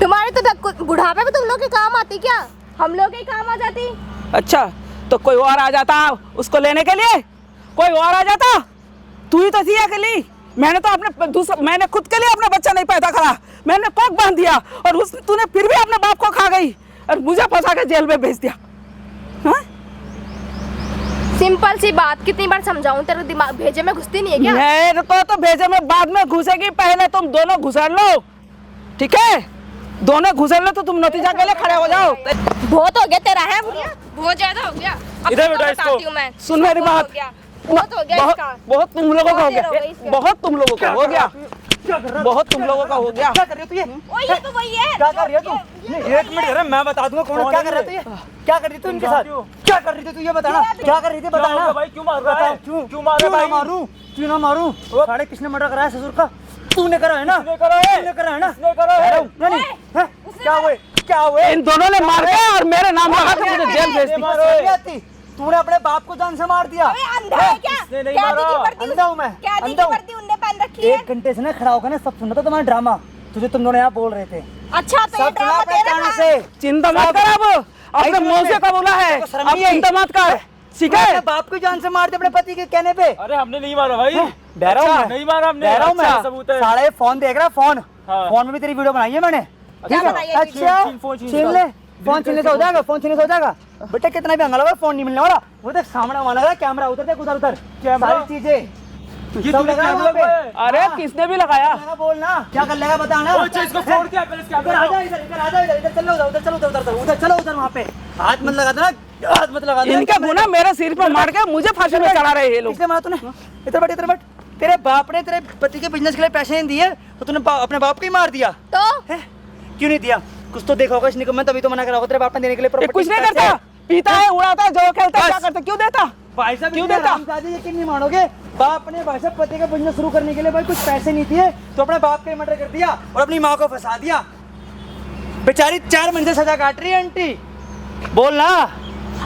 तुम्हारे तो बुढ़ापे में तुम लोग के काम आती क्या? हम लोग के काम आ जाती। अच्छा तो कोई और आ जाता उसको लेने के लिए, कोई और आ जाता? तू ही तो थी अकेली। मैंने तो मैंने खुद के लिए अपना बच्चा नहीं पैदा करा, मैंने कोख बांध दिया और तूने फिर भी अपने बाप को खा गई और मुझे फंसा के जेल में भेज दिया। हाँ? सिंपल सी बात, कितनी बार समझाऊं, तेरे दिमाग भेजे में घुसती नहीं है क्या? मेरे को तो भेजे में बाद में घुसेगी, पहले तुम दोनों घुसर लो, ठीक है? दोनों घुसर लो तो तुम नतीजा के लिए खड़े हो जाओ। बहुत हो गया तेरा है बुढ़िया, बहुत ज्यादा हो गया। अब इधर तुमको बेटा इसको। बताती हूँ मैं। सुन मेरी बहुत बात, हो गया, बहुत हो गया इसका। बहुत तुम लोगों का हो बहुत देर गया, हो गई इसके। बहुत तुम लोगों का हो गया, बहुत तुम लोगों का हो गया। क्या कर रही हो तू ये? ओ ये तो वही है। क्या कर रही है तू? नहीं, एक मिनट, अरे मैं बता दूंगा कौन है। क्या कर रहा है तू ये? क्या कर रही थी इनके साथ? क्या कर रही थी तू ये बताना? क्या कर रही थी बताना? भाई क्यों मार रहा है? क्यों क्यों मार रहा है ना भाई? मारूं? क्यों ना मारूं? साढ़े किसने मर्डर करा है ससुर का? तूने करा है ना? किसने करा है? तूने करा है ना? किसने करा है? नहीं, हैं? क्या हुए? क्या हुए? इन दोनों ने मार के और मेरे नाम लगा के मुझे जेल भेज समझ दिया। नहीं आती? तूने अपने बाप को जान से मार दिया। अबे अंधा है क्या? किसने नहीं कैदी मारा? की वर्दी अंधा हूं मैं, कैदी की अंधा हूं। वर्दी उनने पहन रखी है। 1 घंटे से ना खड़ा होकर ना सब सुना था तुम्हारा ड्रामा, तुझे तुम दोनों यहाँ बोल रहे थे। अच्छा तो ये सब सुना ड्रामा अपने तेरा कानों था। से। चिंता मत कर, अब अपने मुंह से का बोला है, आपको शर्म अब नहीं आई? चिंता मत कर, ठीक अपने है? बाप की जान से मार दिया अपने पति के कहने पे। अरे हमने नहीं मारा भाई। डह रहा हूं अच्छा, मैं। नहीं मारा हमने। डह रहा हूं अच्छा, मैं। सबूत है। साला ये फोन देख रहा है, फोन। हाँ। फोन में भी तेरी वीडियो बनाई है मैंने। क्या ठीक है? बनाई है अच्छा, छीन, फोन छीन छीन ले। फोन छीनने से हो जाएगा, फोन छीनने से हो जाएगा। बेटा कितना भी अंगा लगा, फोन नहीं मिलने वाला। वो देख सामने वाला लगा कैमरा, उधर देख, उधर उधर सारी चीजें ये सब तूने लगा क्या वहाँ पे। लगाया है? अरे हाँ। किसने भी लगाया? लगा बोलना, क्या कर लेगा बताना। वो चीज को छोड़ के पहले इसके इधर आ जा, इधर आ जा, इधर चलो, उधर चलो, उधर चलो, उधर वहाँ पे हाथ मत लगा देना, हाथ मत लगा देना। इनका गुना मेरे सिर पे मार के मुझे फांसी में चढ़ा रहे हैं ये लोग। किसने मारा तूने? इधर बैठ, इधर बैठ। तेरे बाप ने तेरे पति के बिजनेस के लिए पैसे नहीं दिए तो तूने अपने बाप को ही मार दिया तो है? क्यों नहीं दिया? कुछ तो देखा होगा इसने, मैं तभी तो मना करा होगा तेरे बाप ने देने के लिए ये property कुछ नहीं पैसे। करता, पीता है, उड़ाता है, जो खेलता है, क्या करता है, क्यों देता? भाई साहब क्यों इतने देता? हरामजादे, यकीन नहीं मानोगे, बाप ने भाई साहब पति का बिजनेस शुरू करने के लिए भाई कुछ पैसे नहीं दिए तो अपने बाप का मर्डर कर दिया और अपनी माँ को फंसा दिया। बेचारी 4 महीने से सजा काट रही है आंटी। बोल ना,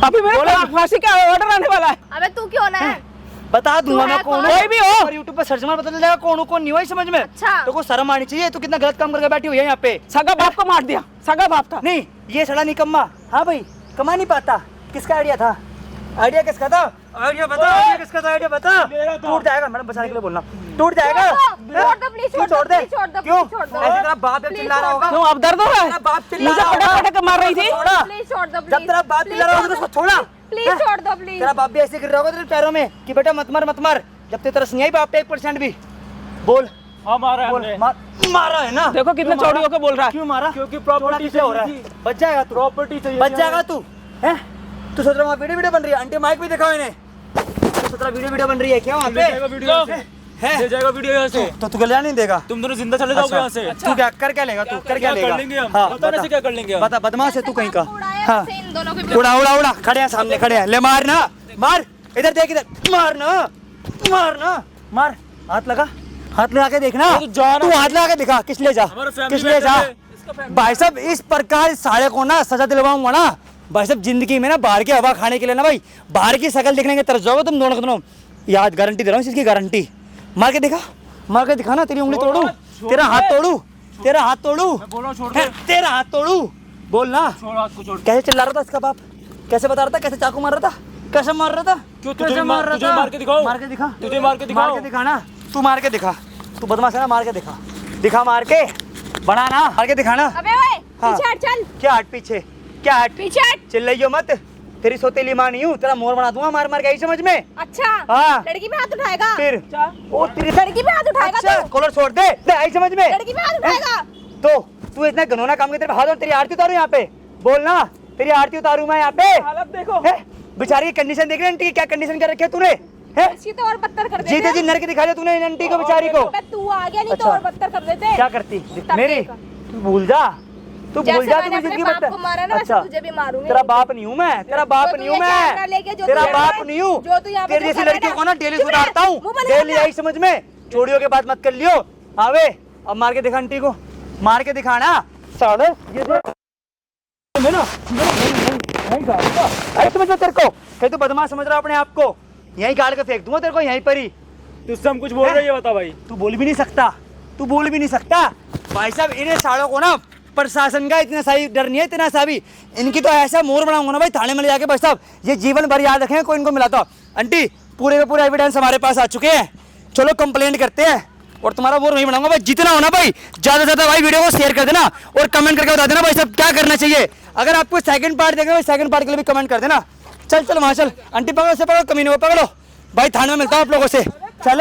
अभी मेरे फांसी का ऑर्डर आने वाला है। अबे तू क्यों ना है? बता दूंगा तू मैं है कौन कौन? हूँ। कोई भी हो। और यूट्यूब पर सर्च मार पता चल जाएगा कौन हूँ कौन नहीं हुआ, समझ में। अच्छा। तो को शर्म आनी चाहिए, तू कितना गलत काम करके बैठी हुई है यहाँ पे। सगा बाप को मार दिया, सगा बाप था। नहीं, ये सड़ा निकम्मा। हाँ भाई, कमा नहीं पाता। किसका आइडिया था? आइडिया किसका था? आइडिया बता, आइडिया किसका था? आइडिया बता। मेरा था। टूट जाएगा, मैडम बचाने के लिए बोलना। टूट जाएगा। छोड़ दो, प्लीज क्यों छोड़ दो, छोड़ दे? प्लीज छोड़ दो, क्यों? प्लीज छोड़ दो। ऐसे तेरा बाप जब प्लीज चिल्ला रहा छोड़ होगा, क्यों अब दर्द हो रहा तेरा है? बाप चिल्ला मुझे रहा होगा। पटक पटक मार रही थी। छोड़ा। प्लीज छोड़ दो, जब तेरा बाप चिल्ला रहा होगा तो उसको छोड़ा। प्लीज हैं? छोड़ दो, प्लीज। तेरा बाप भी ऐसे गिर रहा होगा तेरे पैरों में कि बेटा मत मार, मत मार। जब तेरे तरस नहीं आई बाप पे 1% भी। बोल, हाँ मारा है बोल। हमने। मारा है ना? देखो कितने क्यों मारा? चौड़ी होकर बोल रहा है। क्यों मारा? क्योंकि थोड़ा प्रॉपर्टी किससे हो रहा है? बच जाएगा तू, प्रॉपर्टी चाहिए। बच जाएगा तू। हैं? तू सोच रहा वहाँ वीडियो बन रही है? आंटी माइक भी दिखाओ इन्हें। तू सोच रहा वीडियो बन रही है क्या वहाँ ले जाएगा पे? वीडियो यहाँ से। है? ले जाएगा वीडियो यहाँ से। तो तू गलियान नहीं देगा? तुम दोनों जिंदा चले जाओगे यहाँ से। तू क्या कर क्या लेगा? तू कर क्या लेगा? कर लेंगे हम? हाँ, बताने बता। से क्या कर लेंगे हम? बता, बदमाश है तू कहीं का। उड़ाया हाँ, वैसे इन दोनों के उड़ा उड़ा उड़ा, खड़े हैं सामने, खड़े हैं। ले मार ना, मार। इधर देख, इधर मार ना, मार ना, मार। हाथ लगा, हाथ लगा के देखना। तो जाना तू हाथ लगा के दिखा, किस ले जा, हमारा family किस ले जा। member भाई साहब इस प्रकार साले को ना सजा दिलवाऊंगा ना भाई साहब, जिंदगी में ना बाहर की हवा खाने के लिए ना भाई, बाहर की शक्ल देखने के तरस जाओगे तुम दोनों के दोनों। याद गारंटी दे रहा हूँ इसकी, गारंटी। मार के दिखा, मार के दिखा ना। तेरी उंगली तोड़ू, तेरा हाथ तोड़ू, तेरा हाथ तोड़ू, बोल रहा हूँ छोड़ दे। तेरा हाथ तोड़ू। बोल ना। छोड़ हाथ को, छोड़। कैसे चिल्ला रहा था इसका बाप? कैसे बता रहा था? कैसे चाकू मार रहा था? कैसे मार रहा था? क्यों? तुझे कैसे मार- तुझे मार के दिखाओ। मार के दिखा, तुझे मार के दिखाओ। मार के दिखा ना। तू मार के दिखा, तू बदमाश है ना, मार के दिखा, दिखा मार के, बना ना, मार के दिखा ना। अबे ओए, हाँ। पीछे हट, चल क्या हट पीछे? क्या हट? पीछे हट। चिल्लाइयो मत, तेरी सोतेली माँ नहीं हूँ, तेरा मोर बना दूंगा मार मार के, यही समझ में। अच्छा, हाँ। लड़की पे हाथ उठाएगा? फिर ओ तेरी लड़की पे हाथ उठाएगा अच्छा, तू? कॉलर छोड़ दे, आई समझ में। लड़की पे हाथ उठाएगा? तो तू इतना घनौना काम कर, तेरे हाथ और तेरी आरती उतारू यहाँ पे। बोल ना, तेरी आरती उतारू मैं यहाँ पे। हालत देखो। है? बेचारी की कंडीशन देख रहे हैं आंटी की, क्या कंडीशन कर रखी है तूने? है? इसकी तो और बदतर कर देते। जीते जी नर के दिखा दिया तूने इन आंटी को बेचारी को। अबे तू आ गया, नहीं तो अच्छा। और बदतर कर देते। क्या करती तब मेरी? देखा। तू भूल जा, तू भूल जैसे जा, मैंने तू अपने जिंदगी बाप बता। को मारा ना, वैसे तुझे भी मारूंगी। तेरा बाप नहीं हूँ मैं, तेरा बाप जो नहीं तू हूँ ये कैमरा मैं, लेके जो तेरा तू बाप यहाँ नहीं हूँ। जो तू यहाँ पे तेरी जो जैसी कर रहा लड़कियों है को ना डेली चुप रह, सुधारता हूँ, मुंह बंद डेली कर। आई समझ में। चोरियों के बात मत कर लियो। आवे अब मार के दिखा आंटी को, मार के दिखाना साले। ये देख, मैं ना यहीं गाड़ दूंगा। अरे तुम्हें जो तेरे को कहीं तो बदमाश समझ रहा अपने आप को, यहीं गाड़ के फेंक दूंगा तेरे को यहीं पर ही। तुझसे हम कुछ बोल रहे हैं बता भाई। तू बोल भी नहीं सकता, तू बोल भी नहीं सकता भाई साहब। इन्हें साड़ों को ना प्रशासन का इतना सही डर नहीं है, इतना सा भी। इनकी तो ऐसा मोर बनाऊंगा ना भाई थाने में ले जाके भाई साहब, ये जीवन भर याद रखें कोई इनको मिला था। आंटी पूरे के पूरे एविडेंस हमारे पास आ चुके हैं, चलो कंप्लेंट करते हैं और तुम्हारा मोर नहीं बनाऊंगा भाई। जितना हो ना भाई ज्यादा से ज्यादा भाई वीडियो को शेयर कर देना और कमेंट करके बता देना भाई साहब क्या करना चाहिए। अगर आपको सेकंड पार्ट देखना है सेकंड पार्ट के लिए भी कमेंट कर देना। चल चल वहाँ चल, आंटी पकड़ो से, पकड़ो कमीने को पकड़ो भाई, थाने में मिलता हूँ आप लोगों से।